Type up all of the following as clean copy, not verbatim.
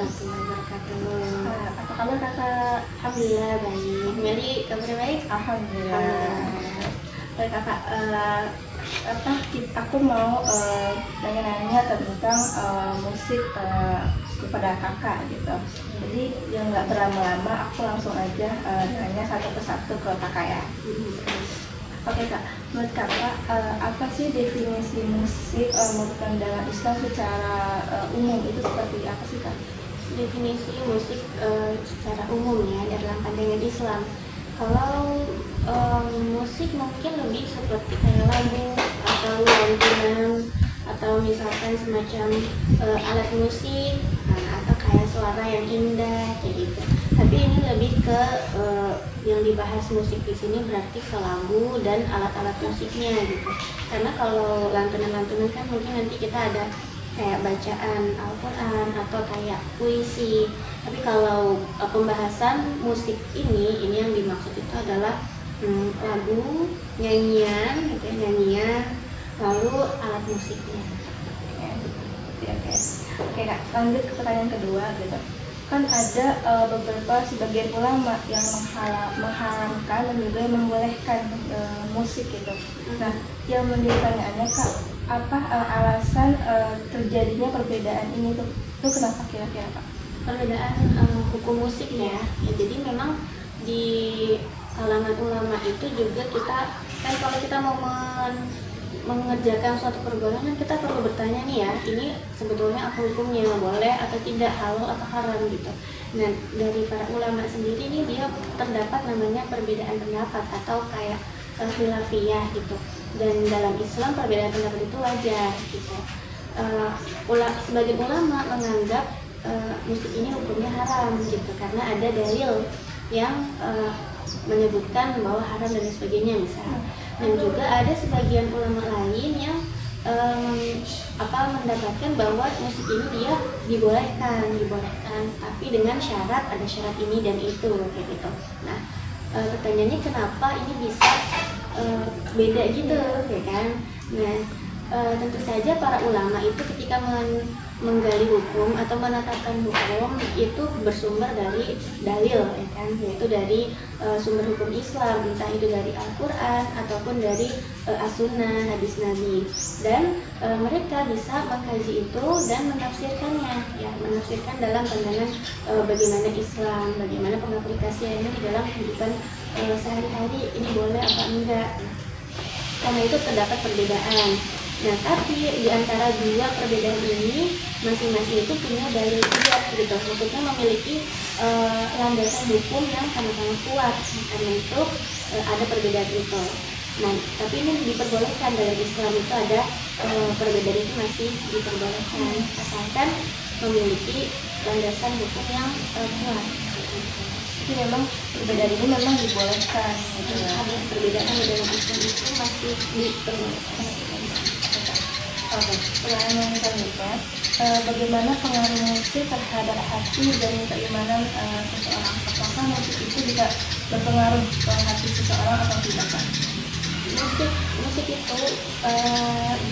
wabarakatuh. Apa kabar kakak? Alhamdulillah baik. Meli kabarnya baik? Alhamdulillah. Baik kakak, aku mau nanya-nanya tentang musik kepada kakak gitu. Jadi yang nggak berlama-lama, aku langsung aja nanya satu persatu ke kakak ya. Oke kak, menurut kakak apa sih definisi musik menurut pandangan Islam secara umum itu seperti apa sih kak? Definisi musik secara umum ya dalam pandangan Islam. Kalau musik mungkin lebih seperti kayak lagu atau lantunan atau misalkan semacam alat musik, atau kayak suara yang indah kayak gitu. Tapi ini lebih ke yang dibahas musik di sini berarti ke lagu dan alat-alat musiknya gitu. Karena kalau lantunan-lantunan kan mungkin nanti kita ada kayak bacaan Al-Quran atau kayak puisi. Tapi kalau pembahasan musik ini yang dimaksud itu adalah lagu, nyanyian, gitu ya, nyanyian, lalu alat musiknya. Oke kak, lanjut ke pertanyaan kedua gitu. Kan ada beberapa sebagian ulama yang mengharamkan dan juga membolehkan musik gitu. Nah, yang menjadi pertanyaannya kak, apa alasan terjadinya perbedaan ini tuh kenapa kira-kira kak? Perbedaan hukum musik ya. Jadi memang di kalangan ulama itu juga kita kan kalau kita mau mengerjakan suatu perbuatan kita perlu bertanya nih ya, ini sebetulnya apa hukumnya, boleh atau tidak, halal atau haram gitu. Nah dari para ulama sendiri nih dia terdapat namanya perbedaan pendapat atau kayak khilafiyah gitu. Dan dalam Islam perbedaan pendapat itu wajar gitu. Sebagian ulama menganggap musik ini hukumnya haram gitu karena ada dalil yang menyebutkan bahwa haram dan sebagainya misalnya. Dan juga ada sebagian ulama lain yang mendapatkan bahwa musik ini dia dibolehkan tapi dengan syarat, ada syarat ini dan itu kayak gitu. Nah pertanyaannya kenapa ini bisa beda gitu ya kan. Nah tentu saja para ulama itu ketika menggali hukum atau menetapkan hukum itu bersumber dari dalil ya kan, yaitu dari sumber hukum Islam, entah itu dari Al-Quran ataupun dari As-Sunnah, hadis Nabi. Dan mereka bisa mengkaji itu dan menafsirkannya ya, menafsirkan dalam pandangan bagaimana Islam, bagaimana pengaplikasiannya di dalam kehidupan sehari-hari, ini boleh apa enggak. Karena itu terdapat perbedaan. Nah, tapi di antara dua perbedaan ini masing-masing itu punya dalil juga gitu. Maksudnya memiliki landasan hukum yang sama-sama kuat. Karena itu ada perbedaan itu. Nah, tapi ini diperbolehkan dalam Islam itu ada perbedaan itu masih diperbolehkan asalkan memiliki landasan hukum yang kuat. Jadi memang perbedaan ini memang dibolehkan gitu ya. Ada perbedaan dalam Islam itu masih diperbolehkan. Oke, pertanyaan yang selanjutnya, bagaimana pengaruh musik terhadap hati dan keimanan seseorang? Apakah musik itu bisa berpengaruh ke hati seseorang atau tidak kan? Musik itu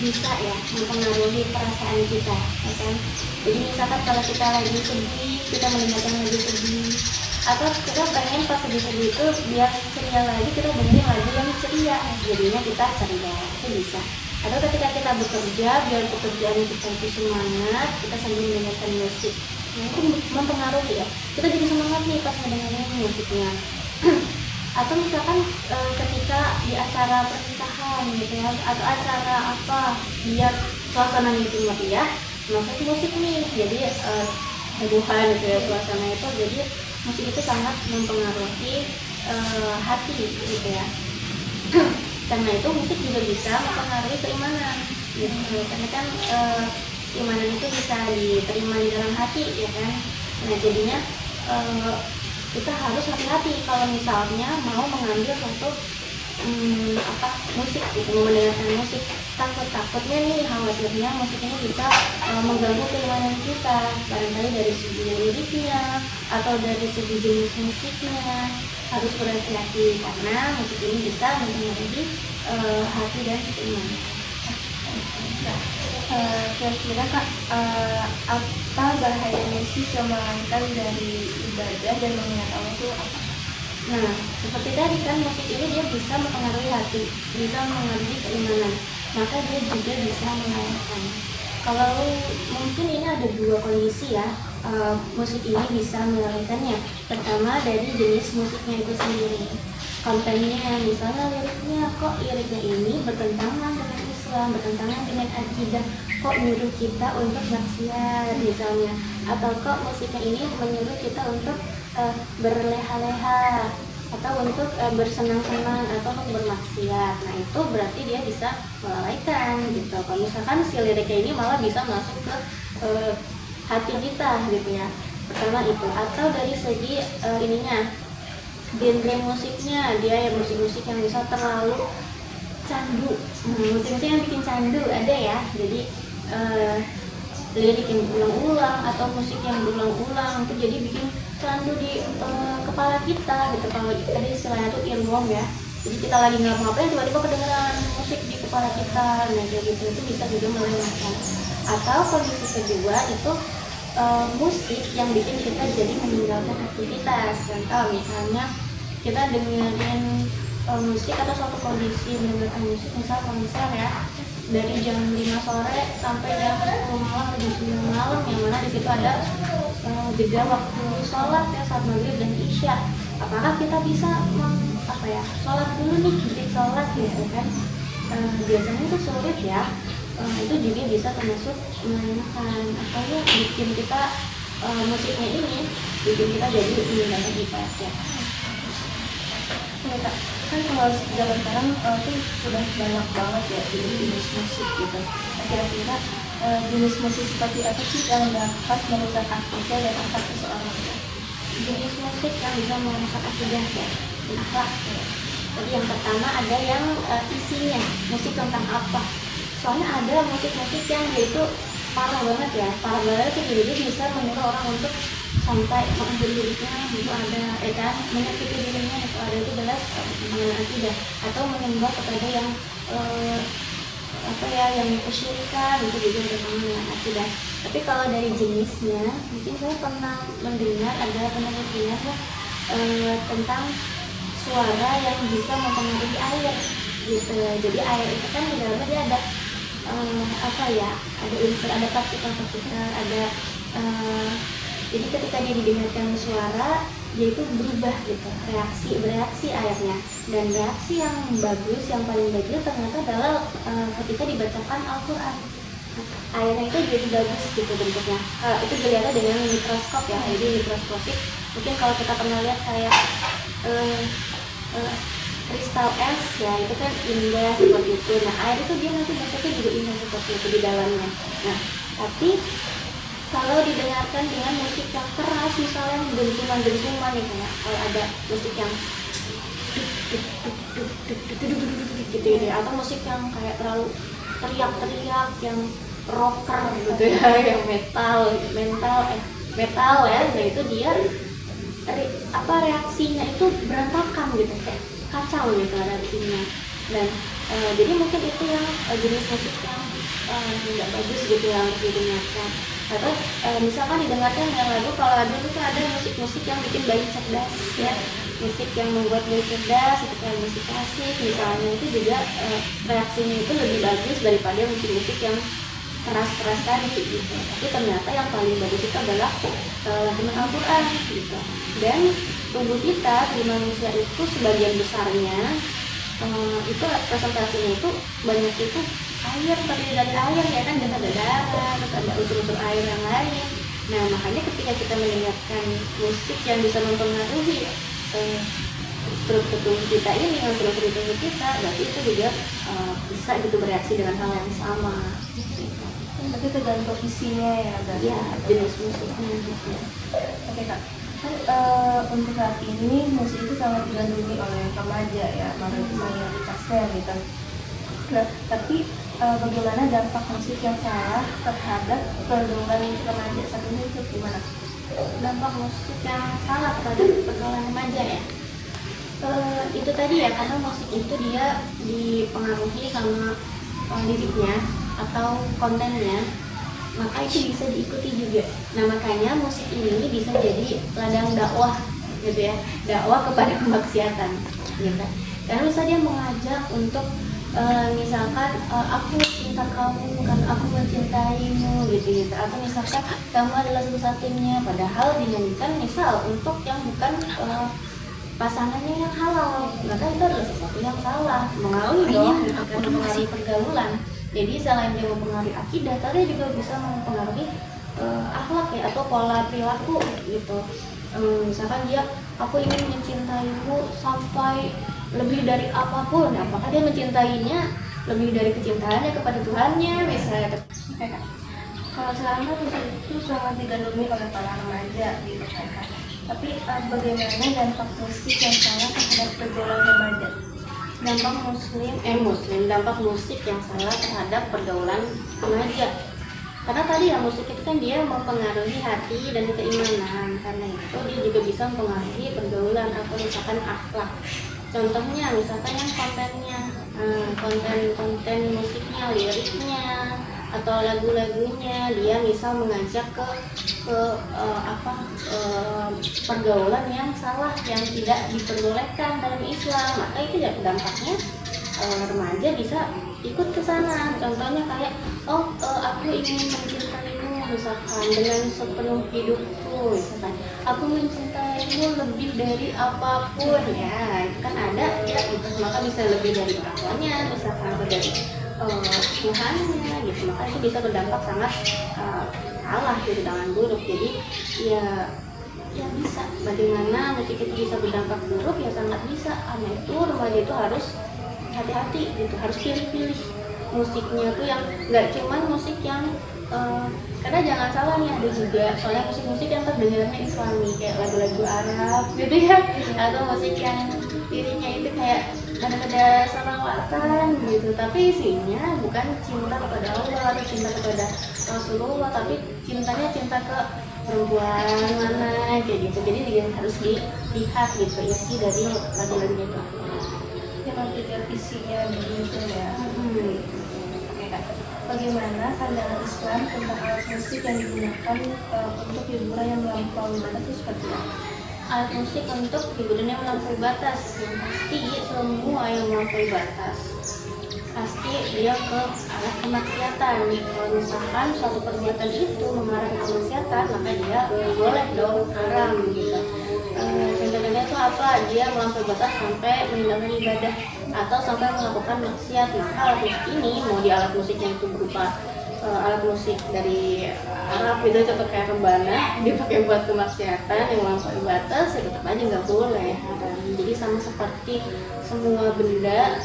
bisa ya mempengaruhi perasaan kita, ya kan? Jadi misalkan kalau kita lagi sedih, kita mendengar yang lagi sedih, atau kita pengen pas sedih-sedih itu biar ceria lagi, kita dengerin lagu yang ceria, jadinya kita ceria, itu bisa. Atau ketika kita bekerja, biar pekerjaan kita itu semangat, kita sambil mendengarkan musik. Nah, itu mempengaruhi ya. Kita jadi semangat nih pas mendengarkan musiknya. Atau misalkan ketika di acara pernikahan gitu ya, atau acara apa, biar suasana itu meriah, masuk musik nih. Jadi hebohan gitu ya suasana itu. Jadi musik itu sangat mempengaruhi hati gitu ya. Karena itu musik juga bisa mempengaruhi keimanan gitu. Karena kan keimanan itu bisa diterima di dalam hati ya kan. Nah jadinya kita harus hati-hati kalau misalnya mau mengambil suatu musik gitu, mau mendengarkan musik. Takutnya nih, khawatirnya musik ini bisa mengganggu keimanan kita, barangkali dari segi liriknya atau dari segi jenis musiknya. Harus berhati-hati karena musik ini bisa mempengaruhi hati dan keimanan. Kira-kira kak, apa bahaya musik sih kemalakan dari ibadah dan mengingat Allah itu apa? Nah, seperti tadi kan musik ini dia bisa mempengaruhi hati, bisa mempengaruhi keimanan, maka dia juga bisa mengalahkan. Kalau mungkin ini ada dua kondisi ya, musik ini bisa mengalahkannya. Pertama dari jenis musiknya itu sendiri, kontennya, misalnya liriknya, kok liriknya ini bertentangan dengan Islam, bertentangan dengan akidah, kok nyuruh kita untuk maksiat misalnya, atau kok musiknya ini menyuruh kita untuk berleha-leha atau untuk bersenang-senang atau untuk bermaksiat. Nah itu berarti dia bisa melalaikan gitu. Kalau misalkan si liriknya ini malah bisa masuk ke hati kita gitu ya. Pertama itu. Atau dari segi ininya, genre musiknya, dia ya musik-musik yang bisa terlalu candu. Musik-musik yang bikin candu ada ya. Jadi lirik yang berulang-ulang atau musik yang berulang-ulang itu jadi bikin candu di kepala kita gitu. Kalau tadi istilahnya tuh earworm ya, jadi kita lagi ngapa-ngapain tiba-tiba kedengeran musik di kepala kita, nah kayak gitu, itu bisa juga melelahkan. Atau kondisi kedua itu musik yang bikin kita jadi meninggalkan aktivitas. Contoh misalnya kita dengerin musik atau suatu kondisi mendengarkan musik, misal konser ya, dari jam 5 sore sampai jam 10 malam atau jam 9 malam, yang mana di situ ada jeda waktu sholat ya, saat maghrib dan isya. Apakah kita bisa sholat dulu nih, jadi sholat gitu kan? Biasanya itu sulit ya. Itu juga bisa termasuk menyenangkan atau ya bikin kita musiknya ini bikin kita jadi meninggalkan ibadah. Kak, kan kalau zaman sekarang tuh sudah banyak banget ya jenis musik gitu. Nah, kira-kira jenis musik seperti apa sih yang dapat merusak akidah dan akhlak seseorang? Jenis musik yang bisa merusak akidah ya, akhlak ya. Jadi yang pertama ada yang isinya, musik tentang apa? Soalnya ada musik-musik yang dia itu parah banget ya, parah banget itu jadi bisa menyuruh orang untuk sampai mengakhiri hidupnya, itu ada kan, menyakiti dirinya, itu ada, itu jelas mengenai akidah, atau menyembah kepada yang yang kesyirikan, itu juga mengenai akidah. Tapi kalau dari jenisnya, mungkin saya pernah mendengar ada penelitian tentang suara yang bisa mempengaruhi air gitu. Jadi air itu kan di dalamnya dia ada ada unsur, ada partikel-partikel, ada jadi ketika dia didengarkan suara, dia itu berubah gitu, bereaksi airnya. Dan reaksi yang bagus, yang paling bagus ternyata adalah ketika dibacakan Al-Quran. Airnya itu jadi bagus gitu bentuknya. Itu dilihat dengan mikroskop ya, jadi mikroskopik. Mungkin kalau kita pernah lihat kayak kristal es ya, itu kan indah seperti itu. Nah air itu dia nanti bentuknya juga indah seperti itu di dalamnya. Nah tapi kalau didengarkan dengan musik yang keras, misalnya dentuman-dentuman nih, kayak kalau ada musik yang gitu ya, atau musik yang kayak terlalu teriak-teriak, yang rocker gitu ya, yang metal ya, nah itu dia reaksinya itu berantakan gitu, kayak kacau gitu reaksinya. Dan jadi mungkin itu yang jenis musik yang nggak bagus gitu ya untuk didengarkan. Atau misalkan didengarkan yang lagu, kalau lagu itu ada musik-musik yang bikin bayi cerdas ya, musik yang membuat bayi cerdas seperti musik klasik misalnya, itu juga reaksinya itu lebih bagus daripada musik-musik yang keras-keras tadi gitu. Tapi ternyata yang paling bagus itu adalah lagu Al-Quran gitu. Dan tubuh kita di manusia itu sebagian besarnya itu presentasinya itu banyak itu air, terdiri dari air ya kan, dan ada darah, terus ada unsur-unsur air yang lain. Nah makanya ketika kita mendengarkan musik yang bisa mempengaruhi struktur tubuh kita ini, struktur tubuh kita, berarti itu juga bisa gitu bereaksi dengan hal yang sama gitu. Berarti tergantung isinya ya, ya jenis musiknya gitu. Oke Kak, kan untuk saat ini musik itu sangat digandrungi oleh remaja ya, mayoritasnya gitu. Nah, tapi bagaimana dampak musik yang salah terhadap perkembangan remaja saat ini itu gimana? Dampak musik yang salah terhadap pergaulan remaja ya, itu tadi ya, karena musik itu dia dipengaruhi sama liriknya atau kontennya. maka itu bisa diikuti juga. Nah makanya musik ini bisa jadi ladang dakwah gitu ya, dakwah kepada kemaksiatan gitu. Karena misalnya dia mengajak untuk misalkan aku cinta kamu karena aku mencintaimu gitu, atau misalkan kamu adalah satu-satunya, padahal dinyanyikan misal untuk yang bukan pasangannya yang halal, maka itu adalah sesuatu yang salah, mengaruhi dong gitu kan, mempengaruhi pergaulan. Jadi selain dia mempengaruhi akidah, tapi juga bisa mempengaruhi akhlak ya, atau pola perilaku gitu. Misalkan dia, aku ingin mencintaimu sampai lebih dari apapun, apakah dia mencintainya lebih dari kecintaannya kepada Tuhannya misalnya. Kalau selama itu sangat digandrungi oleh para remaja gitu kan Kak. Tapi bagaimana dampak musik yang salah terhadap pergaulan remaja? Dampak dampak musik yang salah terhadap pergaulan remaja. Karena tadi ya, musik itu kan dia mempengaruhi hati dan keimanan, karena itu dia juga bisa mempengaruhi pergaulan atau misalkan akhlak. Contohnya misalkan yang kontennya, konten musiknya, liriknya, atau lagu-lagunya dia misal mengajak ke pergaulan yang salah, yang tidak diperbolehkan dalam Islam, maka itu ya dampaknya remaja bisa ikut ke sana. Contohnya kayak aku ingin mencintaimu misalkan dengan sepenuh hidupku, misalkan aku mencintaimu lebih dari apapun, ya itu kan ada ya gitu. Maka bisa lebih dari orang tuanya misalkan, atau dari Tuhannya gitu, maka itu bisa berdampak sangat salah gitu, dengan buruk. Jadi ya bisa, bagaimana musik itu bisa berdampak buruk, ya sangat bisa. Karena itu remaja itu harus hati-hati gitu, harus pilih-pilih musiknya tuh yang nggak cuman musik yang karena jangan salah nih, ada juga soalnya musik-musik yang terdengarnya Islami kayak lagu-lagu Arab gitu ya, atau musik yang liriknya itu kayak ada salawatan gitu, tapi isinya bukan cinta kepada Allah atau cinta kepada Rasulullah, tapi cintanya cinta ke perempuan mana kayak gitu. Jadi dia harus dilihat gitu isi dari lagu-lagunya itu. Yang tidak isinya begitu ya. Oke Kak. Bagaimana pandangan Islam tentang alat musik yang digunakan untuk hiburan yang melampaui batas itu seperti apa? Alat musik untuk hiburan yang melampaui batas, yang pasti semua yang melampaui batas pasti dia ke arah kemaksiatan. Kalau misalkan suatu perbuatan itu mengarah ke kemaksiatan, maka dia boleh dong, haram gitu. Contohnya itu apa? Dia melampaui batas sampai meninggalkan ibadah atau sampai melakukan maksiat. Maka alat musik ini, mau di alat musiknya itu berupa alat musik dari Arab gitu, contoh kayak rebana, dipakai buat kemaksiatan yang melampaui batas, ya tetap aja nggak boleh. Jadi sama seperti semua benda,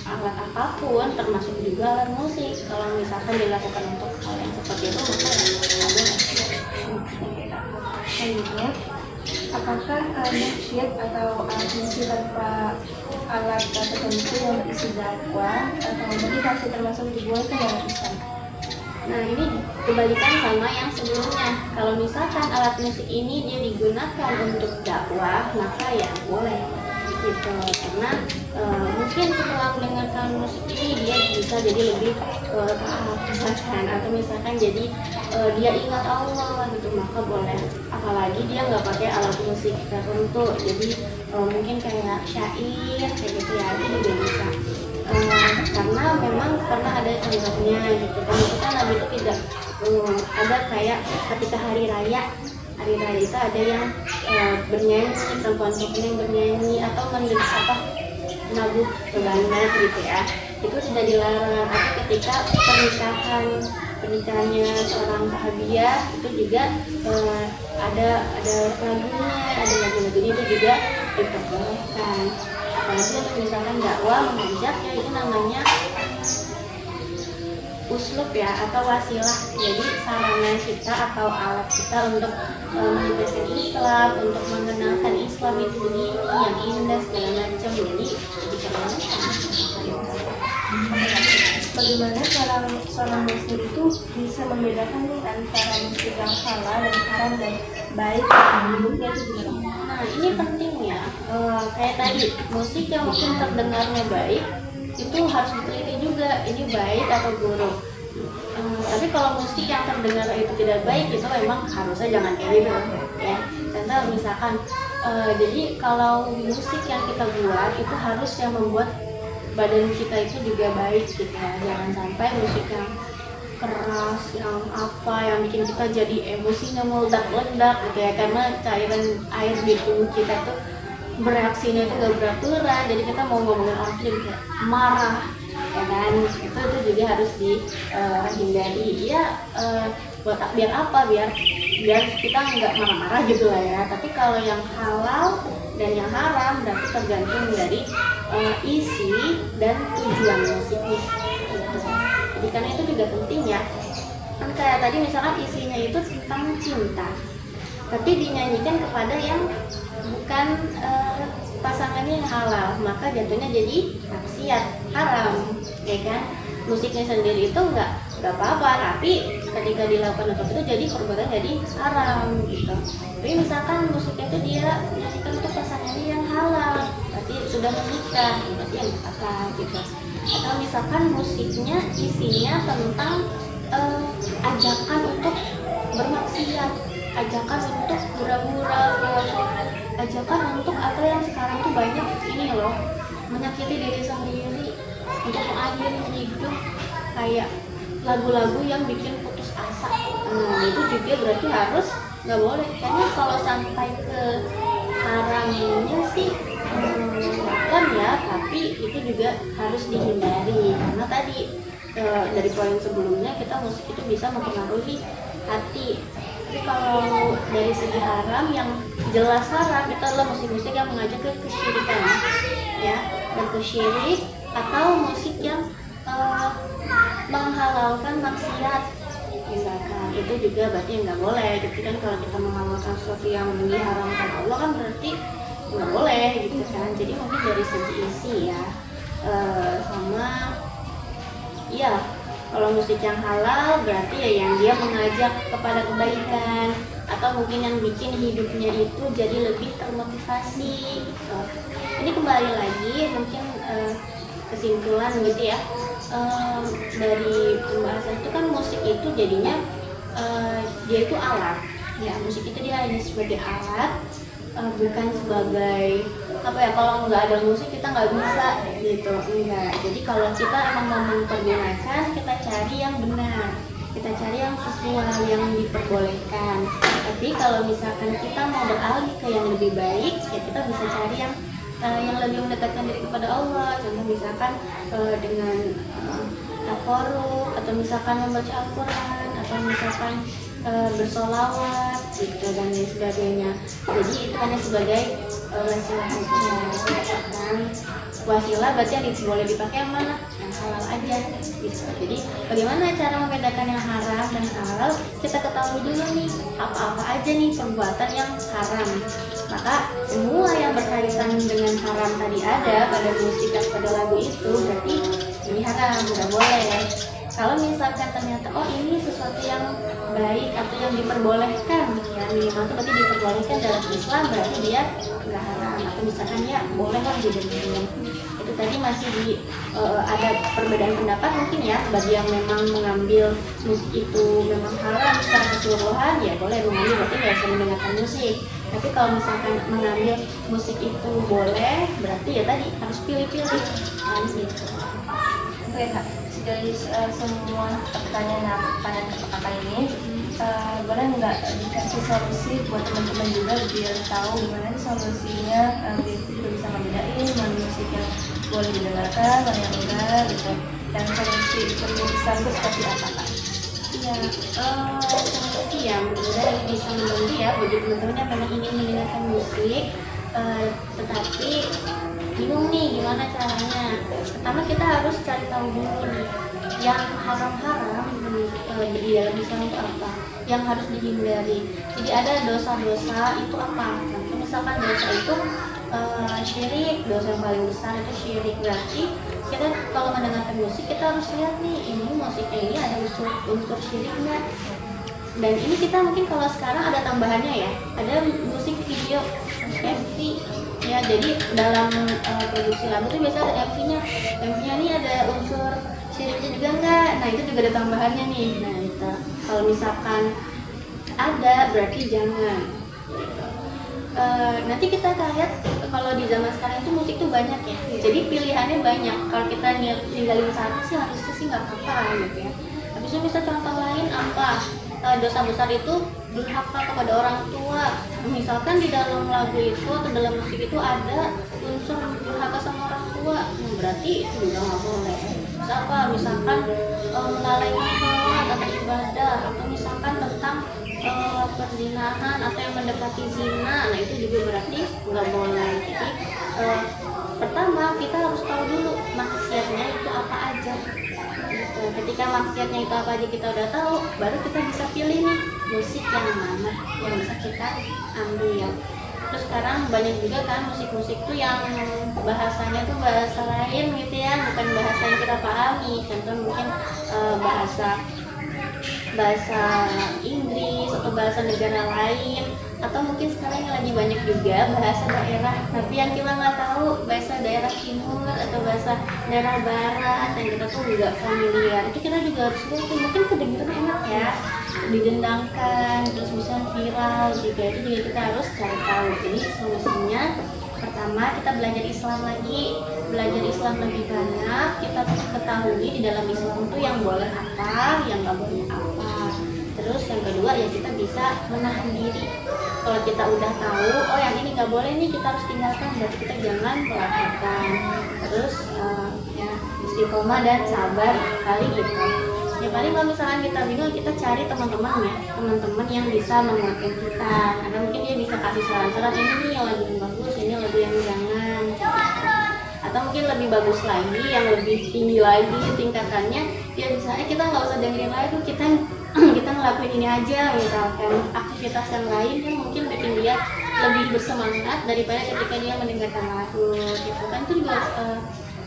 alat apapun termasuk juga alat musik, kalau misalkan dilakukan untuk hal yang seperti itu, maka ya nggak boleh. Selanjutnya, apakah nasyid atau alat musik tanpa alat tertentu yang berisi dakwah atau meditasi termasuk dibuat ke dalam Islam? Nah ini kebalikan sama yang sebelumnya. Kalau misalkan alat musik ini dia digunakan untuk dakwah, maka ya boleh gitu. Karena mungkin setelah mendengarkan musik ini dia bisa jadi lebih taat misalkan, atau misalkan jadi dia ingat Allah gitu, maka boleh. Apalagi dia nggak pakai alat musik tertentu, jadi mungkin kayak syair kayak gitu ya, itu juga bisa. Karena memang pernah ada contohnya gitu kan, itu kan Nabi itu tidak ada kayak ketika hari raya itu ada yang bernyanyi, perempuan-perempuan yang bernyanyi atau nabuh kebanat gitu ya, itu tidak dilarang. Atau ketika pernikahannya seorang sahabiah itu juga ada lagunya, ada lagu-lagunya itu juga diperbolehkan. Apalagi untuk misalkan dakwah mengajak, ya itu namanya uslub ya, atau wasilah. Jadi sarana kita atau alat kita untuk menjelaskan Islam, untuk mengenalkan Islam itu begini, yang indah segala macam. Jadi diperbolehkan. Bagaimana seorang muslim itu bisa membedakan nih antara musik yang halal dan haram dan baik dan buruknya itu gimana? Nah ini penting ya, kayak tadi musik yang mungkin terdengarnya baik itu harus diteliti juga ini baik atau buruk. Tapi kalau musik yang terdengar itu tidak baik itu memang harusnya jangan kayak gitu ya. Contoh misalkan jadi kalau musik yang kita buat itu harus yang membuat badan kita itu juga baik gitu ya. Jangan sampai musik yang keras, yang apa, yang bikin kita jadi emosinya meledak-ledak gitu ya, karena cairan air di tubuh kita tuh bereaksinya itu gak beraturan, jadi kita mau ngomongin orang jadi kayak marah ya kan. Itu juga harus dihindari ya. Biar apa, biar kita nggak marah-marah gitu lah ya. Tapi kalau yang halal dan yang haram berarti tergantung dari isi dan tujuan musiknya gitu. Jadi karena itu juga penting ya, kan kayak tadi misalkan isinya itu tentang cinta tapi dinyanyikan kepada yang bukan pasangannya yang halal, maka jatuhnya jadi maksiat, haram ya kan. Musiknya sendiri itu nggak apa-apa, tapi ketika dilakukan untuk itu jadi perbuatan jadi haram gitu. Tapi misalkan musiknya itu dia nyanyikan untuk pasangannya yang halal, berarti sudah menikah, berarti yang apa gitu. Atau misalkan musiknya isinya tentang ajakan untuk bermaksiat, ajakan untuk pura-pura, ajakan untuk apa yang sekarang tuh banyak ini loh, menyakiti diri sendiri untuk mengakhiri hidup, kayak lagu-lagu yang bikin putus asa. Nah itu juga berarti harus nggak boleh. Kayaknya kalau sampai ke haramnya sih bukan ya, tapi itu juga harus dihindari karena tadi dari poin sebelumnya kita musik itu bisa mempengaruhi hati. Tapi kalau dari segi haram yang jelas haram itu adalah musik-musik yang mengajak ke kesyirikan ya, dan kesyirik, atau musik yang menghalalkan maksiat misalkan, itu juga berarti nggak boleh gitu kan. Kalau kita menghalalkan sesuatu yang diharamkan Allah kan berarti nggak boleh gitu kan. Jadi mungkin dari segi isi ya, sama ya kalau musik yang halal berarti ya yang dia mengajak kepada kebaikan, atau mungkin yang bikin hidupnya itu jadi lebih termotivasi gitu. Ini kembali lagi mungkin kesimpulan gitu ya, dari pembahasan itu kan musik itu jadinya dia itu alat ya. Musik itu dia hanya sebagai alat, bukan sebagai apa ya, kalau nggak ada musik kita nggak bisa gitu, enggak. Jadi kalau kita emang mau mempergunakan, kita cari yang benar, kita cari yang sesuai, yang diperbolehkan. Tapi kalau misalkan kita mau beralih ke yang lebih baik ya, kita bisa cari yang lebih mendekatkan diri kepada Allah. Contoh misalkan dengan takarruf, atau misalkan membaca Al-Quran, atau misalkan bersolawat gitu dan lain sebagainya. Jadi itu hanya sebagai wasilah aja kan. Wasilah berarti yang boleh dipakai yang mana? Yang halal aja gitu. Jadi bagaimana cara membedakan yang haram dan halal? Kita ketahui dulu nih apa-apa aja nih perbuatan yang haram. Maka semua yang berkaitan dengan haram tadi ada pada musik atau pada lagu itu berarti ini haram, nggak boleh. Kalau misalkan ternyata oh ini sesuatu yang baik atau yang diperbolehkan ya, minimal itu berarti diperbolehkan dalam Islam, berarti dia nggak haram. Atau misalkan ya boleh lah didengerin. Itu tadi masih ada perbedaan pendapat mungkin ya, bagi yang memang mengambil musik itu memang haram secara keseluruhan ya boleh mengambil, berarti nggak usah mendengarkan musik. Tapi kalau misalkan mengambil musik itu boleh, berarti ya tadi harus pilih-pilih gitu. Oke Kak, dari semua pertanyaan kakak ini, boleh nggak dikasih solusi buat teman-teman juga biar tahu gimana sih solusinya, biar kita bisa ngebedain mana musik yang boleh didengarkan, mana yang enggak gitu. Dan solusi besar itu seperti apa Kak? Iya, solusi ya mudah-mudahan ini bisa membantu ya bagi teman-teman yang memang ingin mendengarkan musik tetapi bingung nih gimana caranya. Pertama kita harus cari tahu dulu nih yang haram-haram di dalam Islam itu apa, yang harus dihindari. Jadi ada dosa-dosa itu apa. Contoh misalkan dosa itu syirik, dosa yang paling besar itu syirik. Berarti kita kalau mendengarkan musik kita harus lihat nih ini musiknya ini ada unsur syiriknya. Dan ini kita mungkin kalau sekarang ada tambahannya ya, ada musik video MV ya. Jadi dalam produksi lagu itu biasa ada MV-nya ini ada unsur syiriknya juga enggak. Nah itu juga ada tambahannya nih. Nah itu kalau misalkan ada berarti jangan. Nanti kita akan lihat kalau di zaman sekarang itu musik tuh banyak ya. Jadi pilihannya banyak. Kalau kita ninggalin satu sih harusnya sih nggak apa-apa gitu ya. Habis itu bisa contoh lain apa? Dosa besar itu durhaka kepada orang tua. Misalkan di dalam lagu itu atau dalam musik itu ada unsur durhaka sama orang tua, berarti itu juga nggak boleh. Bisa apa? Misalkan melalaikan sholat atau ibadah, atau misalkan tentang perzinahan atau yang mendekati zina, nah itu juga berarti nggak boleh. Jadi pertama kita harus tahu dulu maksiatnya itu apa aja. Gitu. Ketika maksiatnya itu apa aja kita udah tahu, baru kita bisa pilih nih musik yang mana yang bisa kita ambil. Terus sekarang banyak juga kan musik-musik tuh yang bahasanya tuh bahasa lain gitu ya, bukan bahasa yang kita pahami. Contoh mungkin bahasa Inggris atau bahasa negara lain, atau mungkin sekarang yang lagi banyak juga bahasa daerah tapi yang kita nggak tahu, bahasa daerah timur atau bahasa daerah barat yang kita tuh nggak familiar. Itu kita juga harus lihat tuh, mungkin kedengeran enak ya, didendangkan terus bisa viral juga, itu juga kita harus cari tahu. Jadi solusinya pertama kita belajar Islam lagi, belajar Islam lebih banyak, kita ketahui di dalam Islam itu yang boleh apa, yang nggak boleh apa. Terus yang kedua ya kita bisa menahan diri. Kalau kita udah tahu, oh yang ini nggak boleh nih, kita harus tinggalkan, berarti kita jangan melakukan. Terus ya istiqomah dan sabar kali gitu. Ya paling kalau misalkan kita bingung, kita cari teman-teman ya, teman-teman yang bisa menguatkan kita, karena mungkin dia bisa kasih saran-saran, ini nih yang lagu yang bagus, ini lagu yang jangan gitu. Atau mungkin lebih bagus lagi, yang lebih tinggi lagi tingkatannya, dia bisa kita nggak usah dengerin lagu, kita ngelakuin ini aja, misalkan aktivitas yang lain yang mungkin bikin dia lebih bersemangat daripada ketika dia mendengarkan lagu gitu kan. Itu juga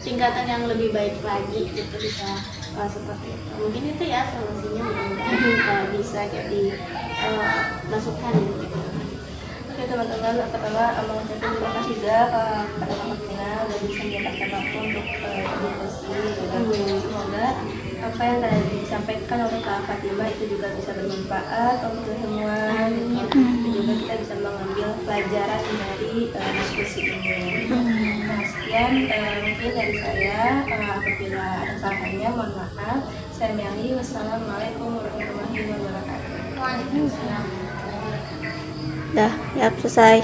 tingkatan yang lebih baik lagi gitu, bisa seperti itu. Mungkin itu ya solusinya, mudah-mudahan bisa jadi masukan gitu. Oke teman-teman, pertama mengucapkan terima kasih juga kepada Kak Tina udah bisa menyempatkan waktu untuk diskusi. Semoga apa yang tadi disampaikan oleh Kak Fatima itu juga bisa bermanfaat untuk kita semua. Dan juga kita bisa mengambil pelajaran dari diskusi ini. Nah sekian mungkin dari saya. Apabila ada salahnya mohon maaf. Saya Meli. Wassalamualaikum warahmatullahi wabarakatuh. Waalaikumsalam. Dah, ya selesai.